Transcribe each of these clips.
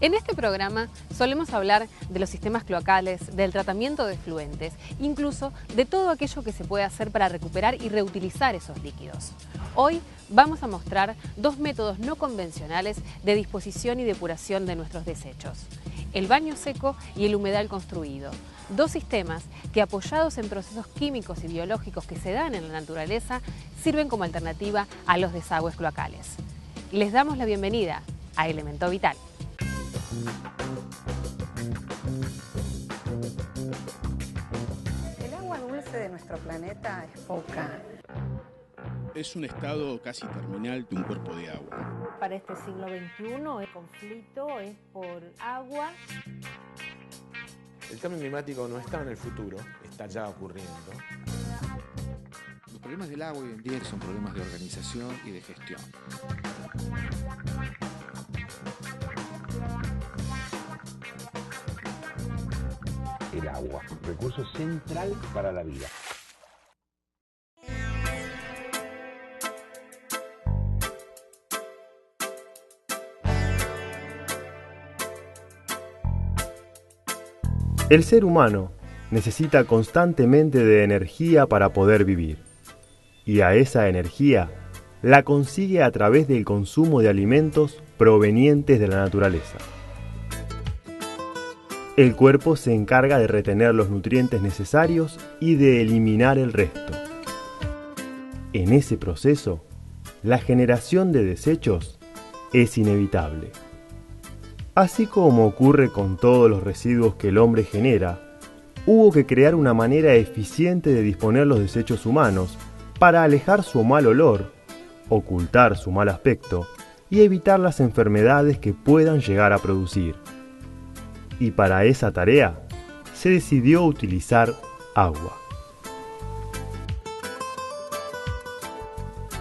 En este programa solemos hablar de los sistemas cloacales, del tratamiento de efluentes, incluso de todo aquello que se puede hacer para recuperar y reutilizar esos líquidos. Hoy vamos a mostrar dos métodos no convencionales de disposición y depuración de nuestros desechos: el baño seco y el humedal construido. Dos sistemas que, apoyados en procesos químicos y biológicos que se dan en la naturaleza, sirven como alternativa a los desagües cloacales. Les damos la bienvenida a Elemento Vital. El agua dulce de nuestro planeta es poca. Es un estado casi terminal de un cuerpo de agua. Para este siglo XXI el conflicto es por agua. El cambio climático no está en el futuro, está ya ocurriendo. Los problemas del agua hoy en día son problemas de organización y de gestión. El agua, recurso central para la vida. El ser humano necesita constantemente de energía para poder vivir, y a esa energía la consigue a través del consumo de alimentos provenientes de la naturaleza. El cuerpo se encarga de retener los nutrientes necesarios y de eliminar el resto. En ese proceso, la generación de desechos es inevitable. Así como ocurre con todos los residuos que el hombre genera, hubo que crear una manera eficiente de disponer los desechos humanos para alejar su mal olor, ocultar su mal aspecto y evitar las enfermedades que puedan llegar a producir. Y para esa tarea se decidió utilizar agua.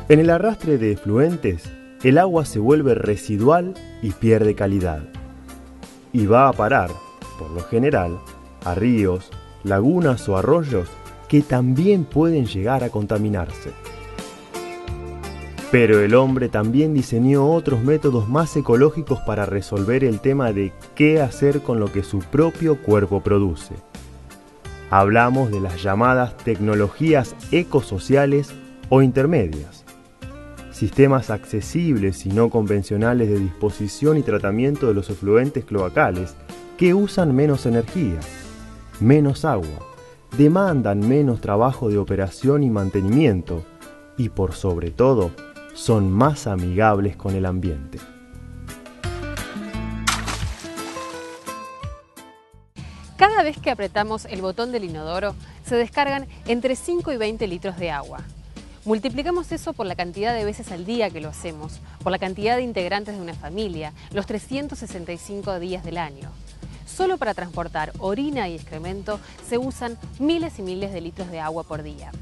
En el arrastre de efluentes, el agua se vuelve residual y pierde calidad. Y va a parar, por lo general, a ríos, lagunas o arroyos que también pueden llegar a contaminarse. Pero el hombre también diseñó otros métodos más ecológicos para resolver el tema de qué hacer con lo que su propio cuerpo produce. Hablamos de las llamadas tecnologías ecosociales o intermedias. Sistemas accesibles y no convencionales de disposición y tratamiento de los efluentes cloacales que usan menos energía, menos agua, demandan menos trabajo de operación y mantenimiento y, por sobre todo, son más amigables con el ambiente. Cada vez que apretamos el botón del inodoro, se descargan entre 5 y 20 litros de agua. Multiplicamos eso por la cantidad de veces al día que lo hacemos, por la cantidad de integrantes de una familia, los 365 días del año. Solo para transportar orina y excremento se usan miles y miles de litros de agua por día.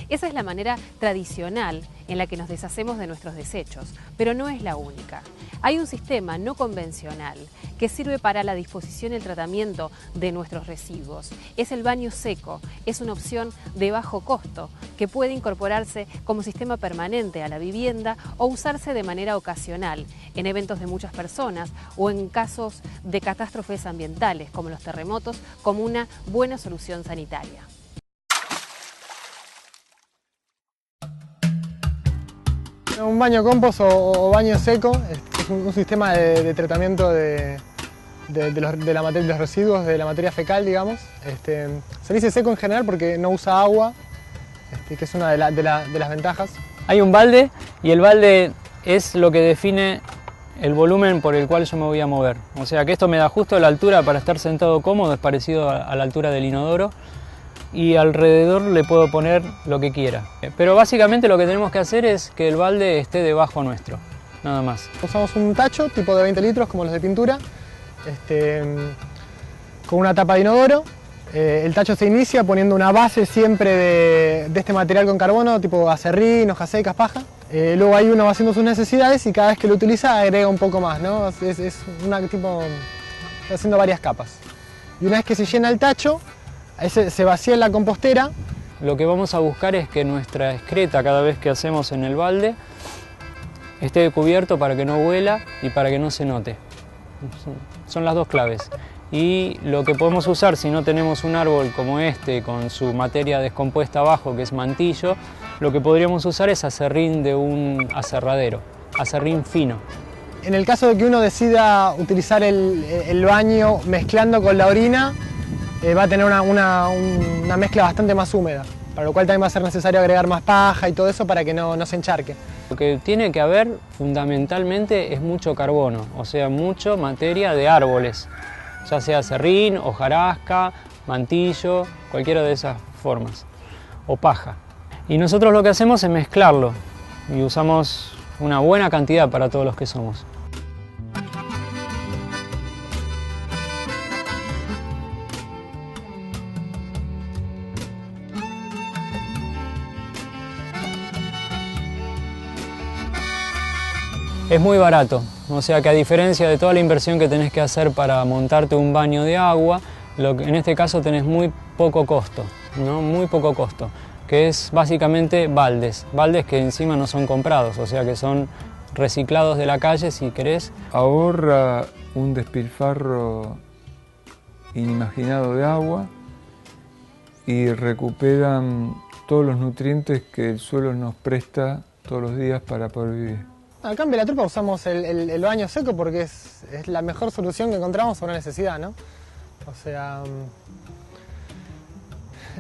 Esa es la manera tradicional en la que nos deshacemos de nuestros desechos, pero no es la única. Hay un sistema no convencional que sirve para la disposición y el tratamiento de nuestros residuos. Es el baño seco, es una opción de bajo costo que puede incorporarse como sistema permanente a la vivienda o usarse de manera ocasional en eventos de muchas personas o en casos de catástrofes ambientales como los terremotos, como una buena solución sanitaria. Un baño compost o baño seco es un sistema de tratamiento de los residuos, de la materia fecal, digamos. Se dice seco en general porque no usa agua, que es una de las ventajas. Hay un balde y el balde es lo que define el volumen por el cual yo me voy a mover. O sea que esto me da justo la altura para estar sentado cómodo, es parecido a la altura del inodoro. Y alrededor le puedo poner lo que quiera. Pero básicamente lo que tenemos que hacer es que el balde esté debajo nuestro, nada más. Usamos un tacho tipo de 20 litros como los de pintura, con una tapa de inodoro. El tacho se inicia poniendo una base siempre de este material con carbono, tipo acerrín, hojas secas, paja. Luego ahí uno va haciendo sus necesidades y cada vez que lo utiliza agrega un poco más, ¿no? Es una tipo haciendo varias capas. Y una vez que se llena el tacho, se vacía en la compostera. Lo que vamos a buscar es que nuestra excreta, cada vez que hacemos en el balde, esté cubierto para que no huela y para que no se note. Son las dos claves. Y lo que podemos usar si no tenemos un árbol como este, con su materia descompuesta abajo, que es mantillo, lo que podríamos usar es aserrín de un aserradero, aserrín fino. En el caso de que uno decida utilizar el baño mezclando con la orina, va a tener una mezcla bastante más húmeda, para lo cual también va a ser necesario agregar más paja y todo eso para que no se encharque. Lo que tiene que haber fundamentalmente es mucho carbono, o sea, mucha materia de árboles, ya sea aserrín, hojarasca, mantillo, cualquiera de esas formas, o paja. Y nosotros lo que hacemos es mezclarlo y usamos una buena cantidad para todos los que somos. Es muy barato, o sea que a diferencia de toda la inversión que tenés que hacer para montarte un baño de agua, en este caso tenés muy poco costo, ¿no? Muy poco costo, que es básicamente baldes que encima no son comprados, o sea que son reciclados de la calle si querés. Ahorra un despilfarro inimaginado de agua y recuperan todos los nutrientes que el suelo nos presta todos los días para poder vivir. Acá en Velaturpa usamos el baño seco porque es la mejor solución que encontramos a una necesidad, ¿no? O sea,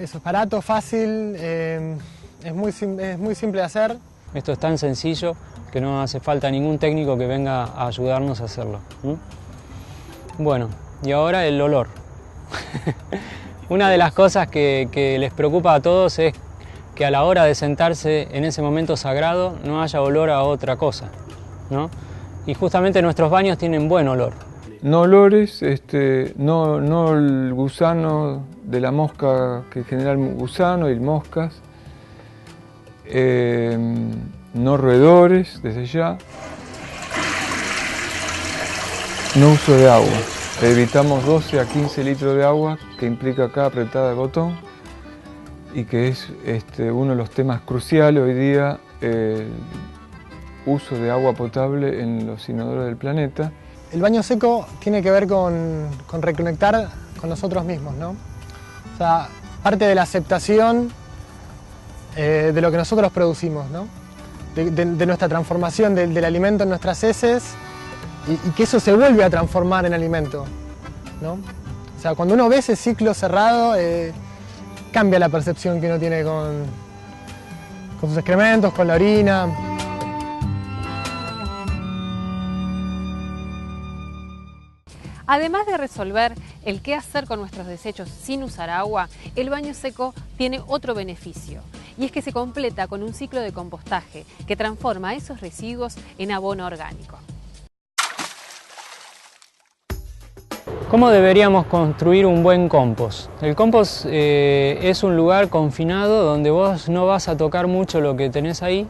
eso es barato, fácil, es muy simple de hacer. Esto es tan sencillo que no hace falta ningún técnico que venga a ayudarnos a hacerlo. Bueno, y ahora el olor. Una de las cosas que les preocupa a todos es que a la hora de sentarse en ese momento sagrado no haya olor a otra cosa, ¿no? Y justamente nuestros baños tienen buen olor. No olores, no el gusano de la mosca que genera el gusano y moscas, no roedores desde ya, no uso de agua. Evitamos 12 a 15 litros de agua que implica cada apretada de botón, y que es uno de los temas cruciales hoy día, el uso de agua potable en los inodoros del planeta. El baño seco tiene que ver con reconectar con nosotros mismos, ¿no? O sea, parte de la aceptación de lo que nosotros producimos, ¿no? De nuestra transformación del alimento en nuestras heces y que eso se vuelve a transformar en alimento, ¿no? O sea, cuando uno ve ese ciclo cerrado, cambia la percepción que uno tiene con sus excrementos, con la orina. Además de resolver el qué hacer con nuestros desechos sin usar agua, el baño seco tiene otro beneficio, y es que se completa con un ciclo de compostaje que transforma esos residuos en abono orgánico. ¿Cómo deberíamos construir un buen compost? El compost es un lugar confinado donde vos no vas a tocar mucho lo que tenés ahí,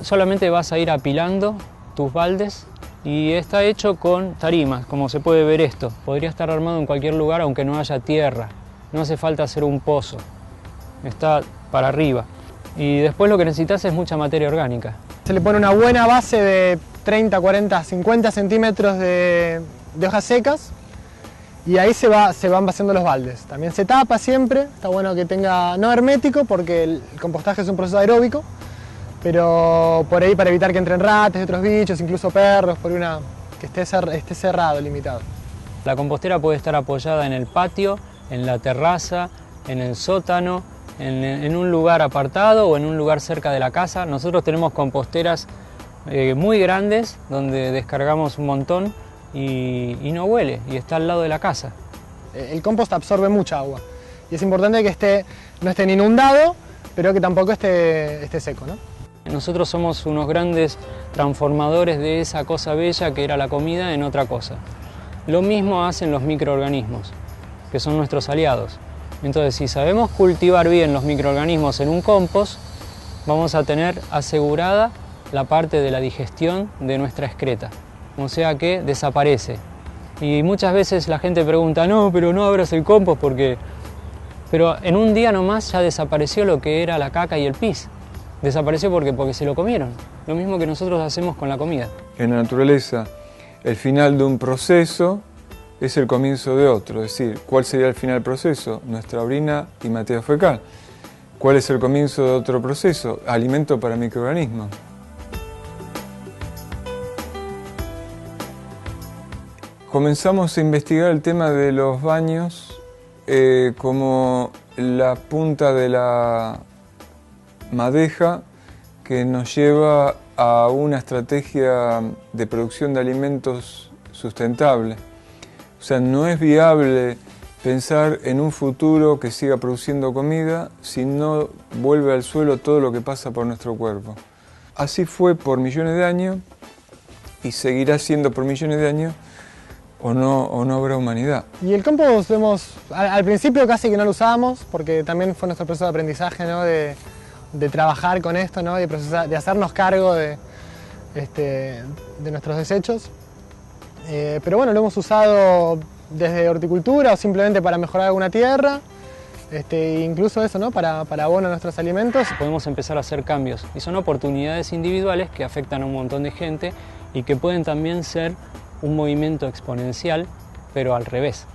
solamente vas a ir apilando tus baldes y está hecho con tarimas, como se puede ver esto. Podría estar armado en cualquier lugar aunque no haya tierra, no hace falta hacer un pozo, está para arriba. Y después lo que necesitas es mucha materia orgánica. Se le pone una buena base de 30, 40, 50 centímetros de hojas secas. Y ahí se van vaciando los baldes. También se tapa siempre, está bueno que tenga, no hermético porque el compostaje es un proceso aeróbico, pero por ahí para evitar que entren ratas y otros bichos, incluso perros, que esté cerrado, limitado. La compostera puede estar apoyada en el patio, en la terraza, en el sótano, en un lugar apartado o en un lugar cerca de la casa. Nosotros tenemos composteras muy grandes donde descargamos un montón y no huele, y está al lado de la casa. El compost absorbe mucha agua y es importante que no esté ni inundado, pero que tampoco esté seco, ¿no? Nosotros somos unos grandes transformadores de esa cosa bella que era la comida en otra cosa. Lo mismo hacen los microorganismos, que son nuestros aliados. Entonces, si sabemos cultivar bien los microorganismos en un compost, vamos a tener asegurada la parte de la digestión de nuestra excreta. O sea que desaparece. Y muchas veces la gente pregunta, no, pero no abras el compost porque... Pero en un día nomás ya desapareció lo que era la caca y el pis. Desapareció porque se lo comieron. Lo mismo que nosotros hacemos con la comida. En la naturaleza El final de un proceso es el comienzo de otro, es decir, ¿cuál sería el final del proceso? Nuestra orina y materia fecal. ¿Cuál es el comienzo de otro proceso? Alimento para microorganismos. Comenzamos a investigar el tema de los baños como la punta de la madeja que nos lleva a una estrategia de producción de alimentos sustentable. O sea, no es viable pensar en un futuro que siga produciendo comida si no vuelve al suelo todo lo que pasa por nuestro cuerpo. Así fue por millones de años y seguirá siendo por millones de años o no habrá humanidad. Y el compost al principio casi que no lo usábamos porque también fue nuestro proceso de aprendizaje, ¿no? de trabajar con esto, ¿no? de hacernos cargo de nuestros desechos. Pero bueno, lo hemos usado desde horticultura o simplemente para mejorar alguna tierra, incluso eso, ¿no? para abono a nuestros alimentos. Podemos empezar a hacer cambios y son oportunidades individuales que afectan a un montón de gente y que pueden también ser un movimiento exponencial, pero al revés,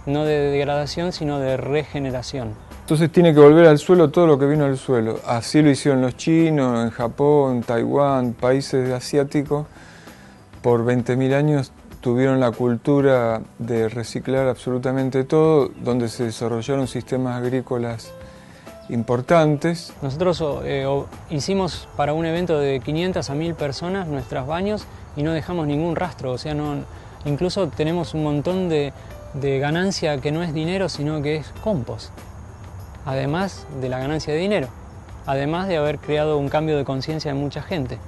no de degradación sino de regeneración. Entonces tiene que volver al suelo todo lo que vino al suelo. Así lo hicieron los chinos, en Japón, Taiwán, países asiáticos. Por 20.000 años tuvieron la cultura de reciclar absolutamente todo, donde se desarrollaron sistemas agrícolas importantes. Nosotros hicimos para un evento de 500 a 1000 personas nuestros baños y no dejamos ningún rastro, o sea, incluso tenemos un montón de ganancia que no es dinero, sino que es compost. Además de la ganancia de dinero, además de haber creado un cambio de conciencia en mucha gente.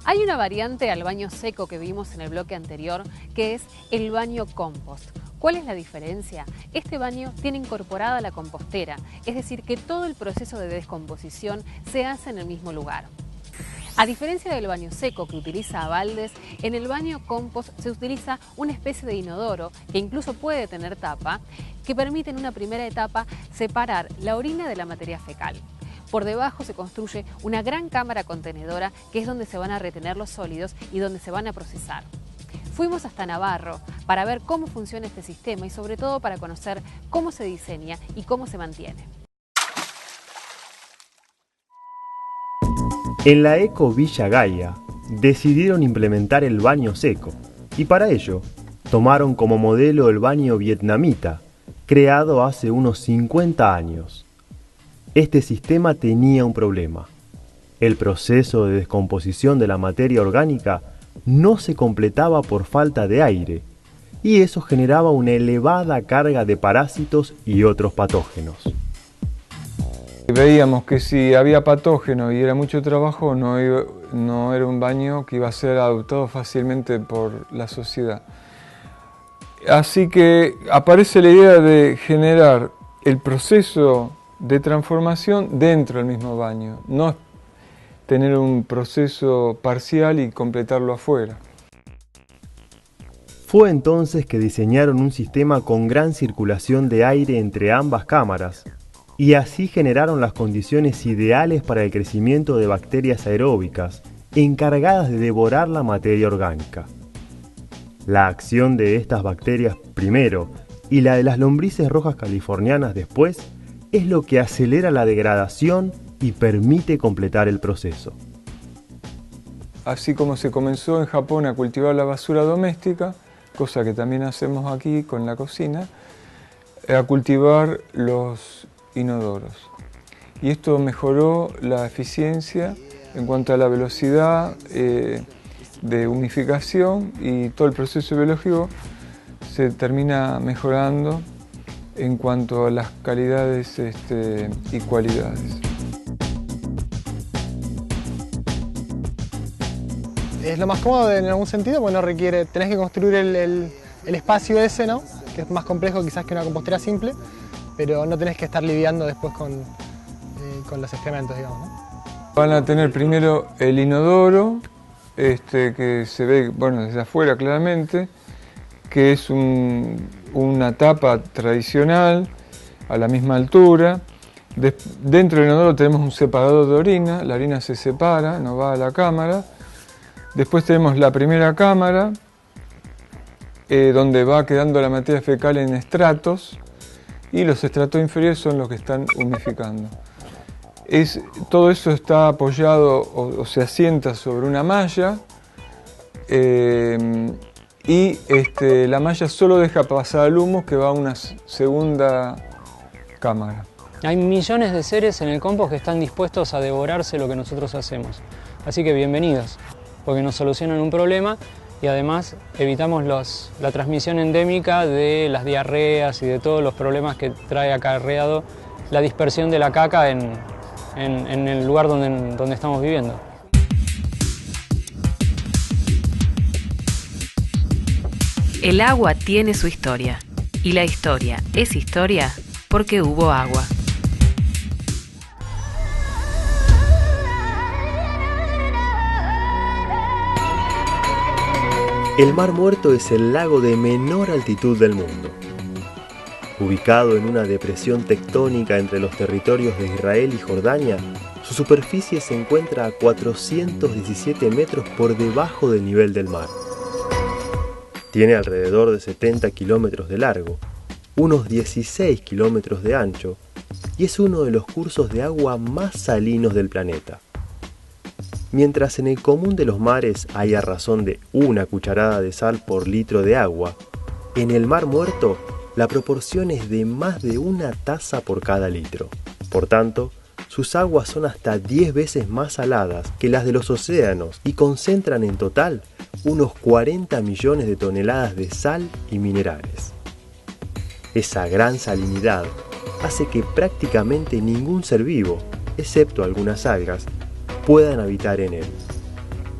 Hay una variante al baño seco que vimos en el bloque anterior, que es el baño compost. ¿Cuál es la diferencia? Este baño tiene incorporada la compostera, es decir, que todo el proceso de descomposición se hace en el mismo lugar. A diferencia del baño seco que utiliza a baldes, en el baño compost se utiliza una especie de inodoro, que incluso puede tener tapa, que permite en una primera etapa separar la orina de la materia fecal. Por debajo se construye una gran cámara contenedora que es donde se van a retener los sólidos y donde se van a procesar. Fuimos hasta Navarro para ver cómo funciona este sistema y sobre todo para conocer cómo se diseña y cómo se mantiene. En la Eco Villa Gaia decidieron implementar el baño seco y para ello tomaron como modelo el baño vietnamita, creado hace unos 50 años. Este sistema tenía un problema. El proceso de descomposición de la materia orgánica no se completaba por falta de aire, y eso generaba una elevada carga de parásitos y otros patógenos. Veíamos que si había patógenos y era mucho trabajo, no era un baño que iba a ser adoptado fácilmente por la sociedad. Así que aparece la idea de generar el proceso de transformación dentro del mismo baño, no tener un proceso parcial y completarlo afuera. Fue entonces que diseñaron un sistema con gran circulación de aire entre ambas cámaras y así generaron las condiciones ideales para el crecimiento de bacterias aeróbicas encargadas de devorar la materia orgánica. La acción de estas bacterias primero y la de las lombrices rojas californianas después es lo que acelera la degradación y permite completar el proceso. Así como se comenzó en Japón a cultivar la basura doméstica, cosa que también hacemos aquí con la cocina, a cultivar los inodoros. Y esto mejoró la eficiencia en cuanto a la velocidad de humificación y todo el proceso biológico se termina mejorando en cuanto a las calidades y cualidades. Es lo más cómodo en algún sentido, porque no requiere, tenés que construir el espacio ese, ¿no? Que es más complejo quizás que una compostera simple, pero no tenés que estar lidiando después con los excrementos, digamos, ¿no? Van a tener primero el inodoro, que se ve desde afuera claramente, que es una tapa tradicional a la misma altura. Dentro del inodoro tenemos un separador de orina, la orina se separa, no va a la cámara. Después tenemos la primera cámara, donde va quedando la materia fecal en estratos, y los estratos inferiores son los que están humificando. Todo eso está apoyado o se asienta sobre una malla, y la malla solo deja pasar el humo que va a una segunda cámara. Hay millones de seres en el compost que están dispuestos a devorarse lo que nosotros hacemos. Así que bienvenidos, porque nos solucionan un problema y además evitamos la transmisión endémica de las diarreas y de todos los problemas que trae acarreado la dispersión de la caca en el lugar donde estamos viviendo. El agua tiene su historia, y la historia es historia porque hubo agua. El Mar Muerto es el lago de menor altitud del mundo. Ubicado en una depresión tectónica entre los territorios de Israel y Jordania, su superficie se encuentra a 417 metros por debajo del nivel del mar. Tiene alrededor de 70 kilómetros de largo, unos 16 kilómetros de ancho, y es uno de los cursos de agua más salinos del planeta. Mientras en el común de los mares hay a razón de una cucharada de sal por litro de agua, en el Mar Muerto la proporción es de más de una taza por cada litro. Por tanto, sus aguas son hasta 10 veces más saladas que las de los océanos y concentran en total unos 40 millones de toneladas de sal y minerales. Esa gran salinidad hace que prácticamente ningún ser vivo, excepto algunas algas, puedan habitar en él.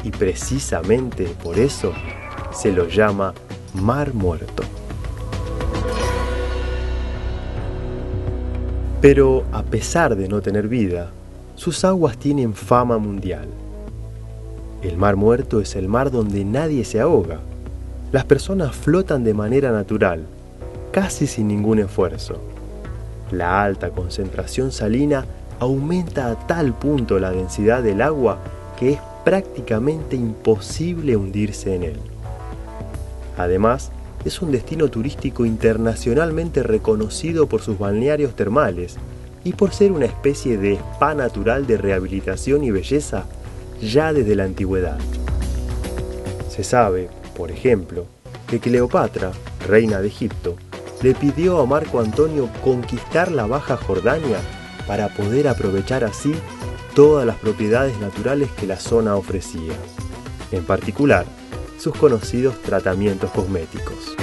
Y precisamente por eso se lo llama Mar Muerto. Pero a pesar de no tener vida, sus aguas tienen fama mundial. El Mar Muerto es el mar donde nadie se ahoga. Las personas flotan de manera natural, casi sin ningún esfuerzo. La alta concentración salina aumenta a tal punto la densidad del agua que es prácticamente imposible hundirse en él. Además, es un destino turístico internacionalmente reconocido por sus balnearios termales y por ser una especie de spa natural de rehabilitación y belleza ya desde la antigüedad. Se sabe, por ejemplo, que Cleopatra, reina de Egipto, le pidió a Marco Antonio conquistar la Baja Jordania para poder aprovechar así todas las propiedades naturales que la zona ofrecía, en particular sus conocidos tratamientos cosméticos.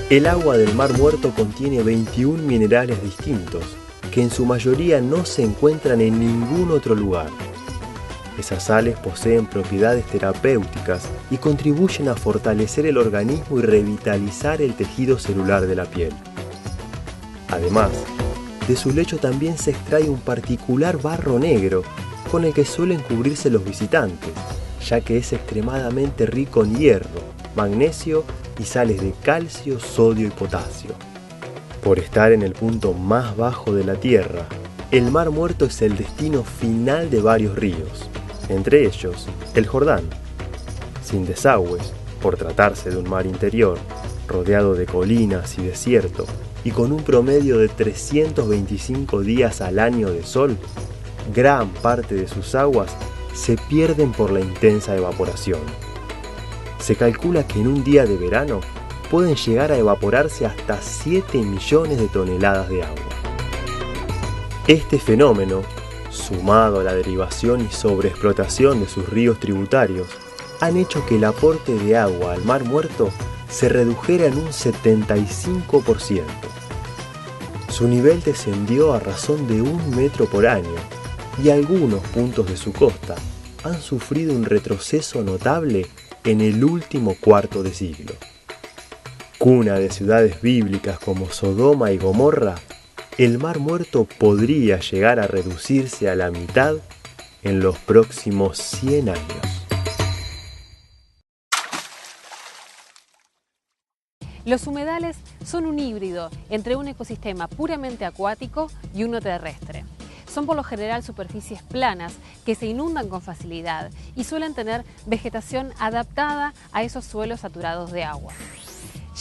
El agua del Mar Muerto contiene 21 minerales distintos que en su mayoría no se encuentran en ningún otro lugar. Esas sales poseen propiedades terapéuticas y contribuyen a fortalecer el organismo y revitalizar el tejido celular de la piel. Además, de su lecho también se extrae un particular barro negro con el que suelen cubrirse los visitantes, ya que es extremadamente rico en hierro, magnesio y sales de calcio, sodio y potasio. Por estar en el punto más bajo de la Tierra, el Mar Muerto es el destino final de varios ríos, entre ellos el Jordán. Sin desagües, por tratarse de un mar interior, rodeado de colinas y desierto, y con un promedio de 325 días al año de sol, gran parte de sus aguas se pierden por la intensa evaporación. Se calcula que en un día de verano pueden llegar a evaporarse hasta 7 millones de toneladas de agua. Este fenómeno, sumado a la derivación y sobreexplotación de sus ríos tributarios, han hecho que el aporte de agua al Mar Muerto se redujera en un 75%. Su nivel descendió a razón de 1 metro por año y algunos puntos de su costa han sufrido un retroceso notable en el último cuarto de siglo. Cuna de ciudades bíblicas como Sodoma y Gomorra, el Mar Muerto podría llegar a reducirse a la mitad en los próximos 100 años. Los humedales son un híbrido entre un ecosistema puramente acuático y uno terrestre. Son por lo general superficies planas que se inundan con facilidad y suelen tener vegetación adaptada a esos suelos saturados de agua.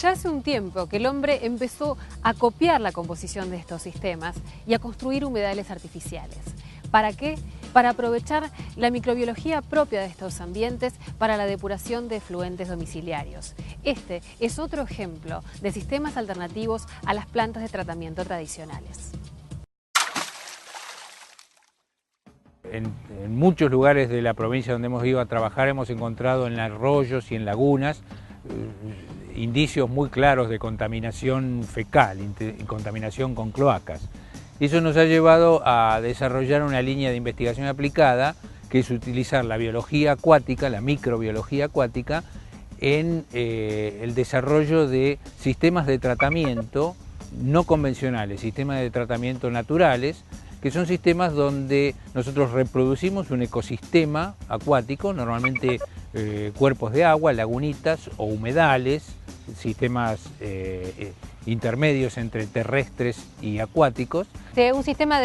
Ya hace un tiempo que el hombre empezó a copiar la composición de estos sistemas y a construir humedales artificiales. ¿Para qué? Para aprovechar la microbiología propia de estos ambientes para la depuración de efluentes domiciliarios. Este es otro ejemplo de sistemas alternativos a las plantas de tratamiento tradicionales. En muchos lugares de la provincia donde hemos ido a trabajar hemos encontrado en arroyos y en lagunas indicios muy claros de contaminación fecal, contaminación con cloacas. Eso nos ha llevado a desarrollar una línea de investigación aplicada, que es utilizar la biología acuática, la microbiología acuática, en el desarrollo de sistemas de tratamiento no convencionales, sistemas de tratamiento naturales, que son sistemas donde nosotros reproducimos un ecosistema acuático, normalmente cuerpos de agua, lagunitas o humedales, sistemas intermedios entre terrestres y acuáticos. Un sistema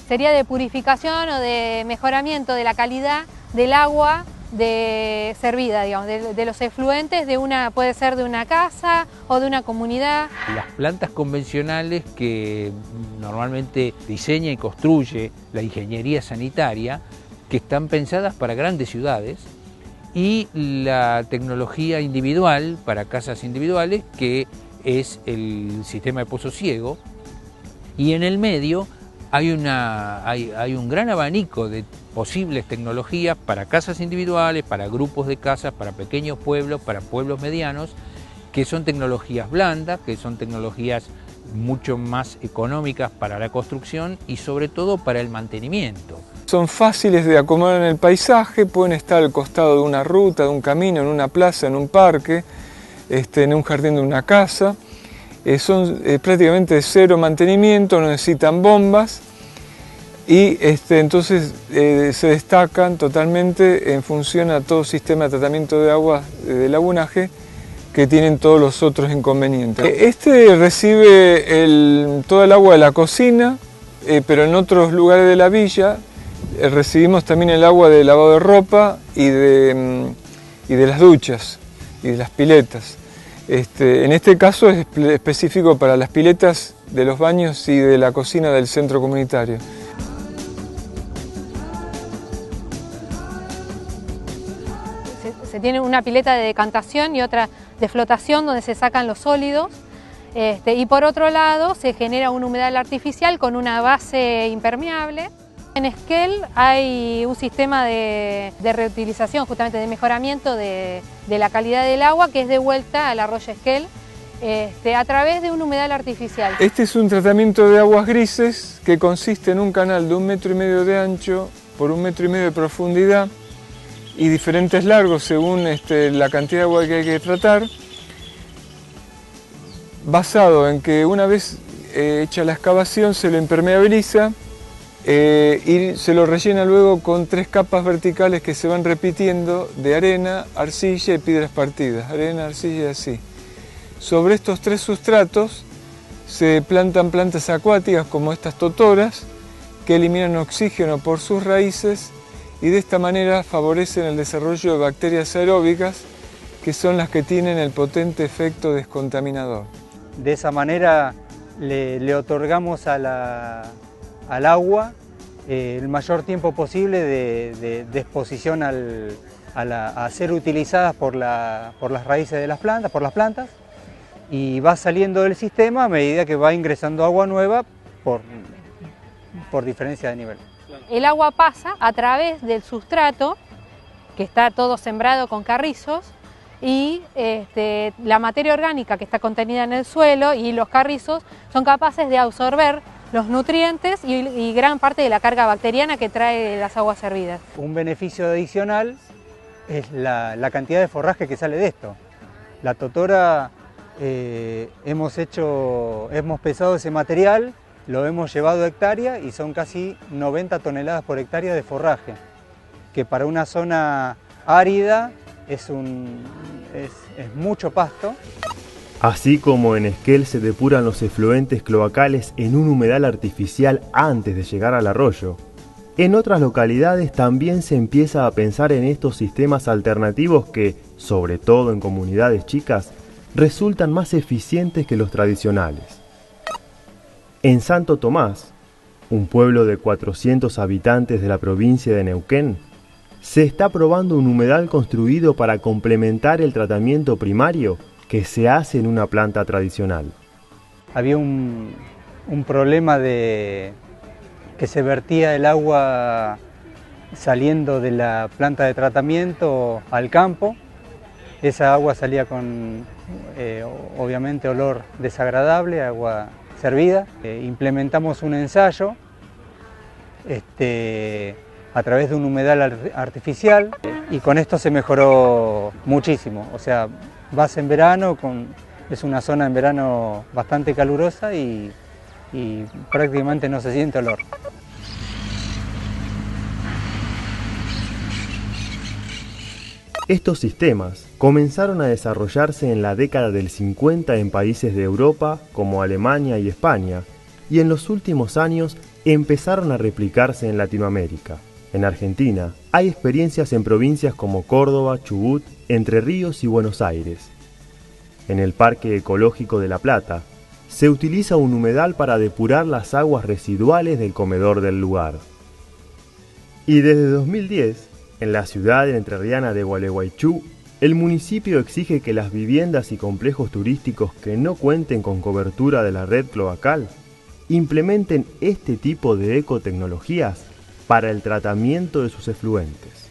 sería de purificación o de mejoramiento de la calidad del agua servida, digamos, de los efluentes puede ser de una casa o de una comunidad. Las plantas convencionales que normalmente diseña y construye la ingeniería sanitaria, que están pensadas para grandes ciudades, y la tecnología individual para casas individuales, que es el sistema de pozo ciego, y en el medio hay un gran abanico de posibles tecnologías para casas individuales, para grupos de casas, para pequeños pueblos, para pueblos medianos, que son tecnologías blandas, que son tecnologías mucho más económicas para la construcción y sobre todo para el mantenimiento. Son fáciles de acomodar en el paisaje, pueden estar al costado de una ruta, de un camino, en una plaza, en un parque, en un jardín de una casa. Son prácticamente de cero mantenimiento, no necesitan bombas y entonces se destacan totalmente en función a todo sistema de tratamiento de agua de lagunaje que tienen todos los otros inconvenientes. Recibe toda el agua de la cocina, pero en otros lugares de la villa recibimos también el agua de lavado de ropa y de las duchas y de las piletas. En este caso es específico para las piletas de los baños y de la cocina del centro comunitario. Se tiene una pileta de decantación y otra de flotación donde se sacan los sólidos. Y por otro lado se genera un humedal artificial con una base impermeable. En Esquel hay un sistema de reutilización, justamente de mejoramiento de la calidad del agua, que es de vuelta al arroyo Esquel a través de un humedal artificial. Este es un tratamiento de aguas grises que consiste en un canal de 1,5 metros de ancho por 1,5 metros de profundidad y diferentes largos según la cantidad de agua que hay que tratar, basado en que una vez hecha la excavación se lo impermeabiliza y se lo rellena luego con 3 capas verticales que se van repitiendo de arena, arcilla y piedras partidas, arena, arcilla y así. Sobre estos 3 sustratos se plantan plantas acuáticas como estas totoras que eliminan oxígeno por sus raíces y de esta manera favorecen el desarrollo de bacterias aeróbicas que son las que tienen el potente efecto descontaminador. De esa manera le otorgamos al agua el mayor tiempo posible de exposición a ser utilizadas por las raíces de las plantas, y va saliendo del sistema a medida que va ingresando agua nueva por diferencia de nivel. El agua pasa a través del sustrato, que está todo sembrado con carrizos, y la materia orgánica que está contenida en el suelo y los carrizos son capaces de absorber los nutrientes y gran parte de la carga bacteriana que trae las aguas servidas. Un beneficio adicional es la cantidad de forraje que sale de esto. La totora hemos pesado ese material, lo hemos llevado a hectárea y son casi 90 toneladas por hectárea de forraje, que para una zona árida es mucho pasto. Así como en Esquel se depuran los efluentes cloacales en un humedal artificial antes de llegar al arroyo, en otras localidades también se empieza a pensar en estos sistemas alternativos que, sobre todo en comunidades chicas, resultan más eficientes que los tradicionales. En Santo Tomás, un pueblo de 400 habitantes de la provincia de Neuquén, se está probando un humedal construido para complementar el tratamiento primario que se hace en una planta tradicional. Había un problema de que se vertía el agua saliendo de la planta de tratamiento al campo. Esa agua salía con, obviamente, olor desagradable, agua servida. Implementamos un ensayo a través de un humedal artificial y con esto se mejoró muchísimo. O sea, vas en verano, es una zona en verano bastante calurosa y prácticamente no se siente olor. Estos sistemas comenzaron a desarrollarse en la década del 50 en países de Europa como Alemania y España, y en los últimos años empezaron a replicarse en Latinoamérica. En Argentina hay experiencias en provincias como Córdoba, Chubut, Entre Ríos y Buenos Aires. En el Parque Ecológico de La Plata se utiliza un humedal para depurar las aguas residuales del comedor del lugar. Y desde 2010, en la ciudad entrerriana de Gualeguaychú, el municipio exige que las viviendas y complejos turísticos que no cuenten con cobertura de la red cloacal implementen este tipo de ecotecnologías para el tratamiento de sus efluentes.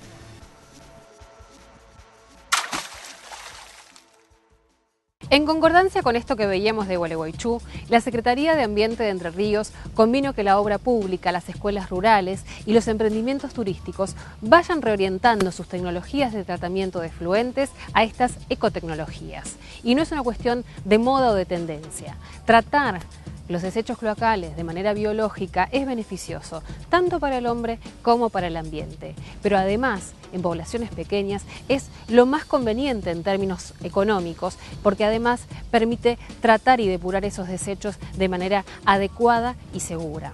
En concordancia con esto que veíamos de Gualeguaychú, la Secretaría de Ambiente de Entre Ríos convino que la obra pública, las escuelas rurales y los emprendimientos turísticos vayan reorientando sus tecnologías de tratamiento de efluentes a estas ecotecnologías. Y no es una cuestión de moda o de tendencia. Tratar los desechos cloacales de manera biológica es beneficioso, tanto para el hombre como para el ambiente. Pero además, en poblaciones pequeñas, es lo más conveniente en términos económicos, porque además permite tratar y depurar esos desechos de manera adecuada y segura.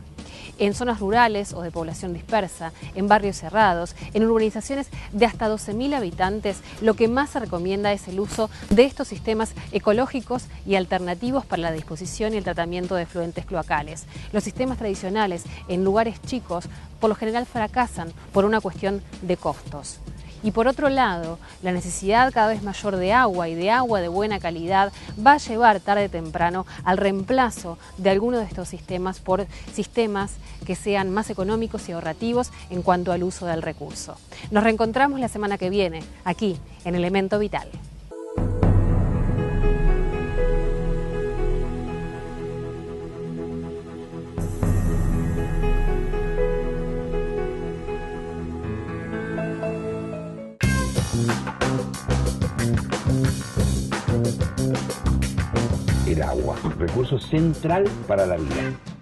En zonas rurales o de población dispersa, en barrios cerrados, en urbanizaciones de hasta 12.000 habitantes, lo que más se recomienda es el uso de estos sistemas ecológicos y alternativos para la disposición y el tratamiento de efluentes cloacales. Los sistemas tradicionales en lugares chicos por lo general fracasan por una cuestión de costos. Y por otro lado, la necesidad cada vez mayor de agua y de agua de buena calidad va a llevar tarde o temprano al reemplazo de algunos de estos sistemas por sistemas que sean más económicos y ahorrativos en cuanto al uso del recurso. Nos reencontramos la semana que viene, aquí, en Elemento Vital. El agua, recurso central para la vida.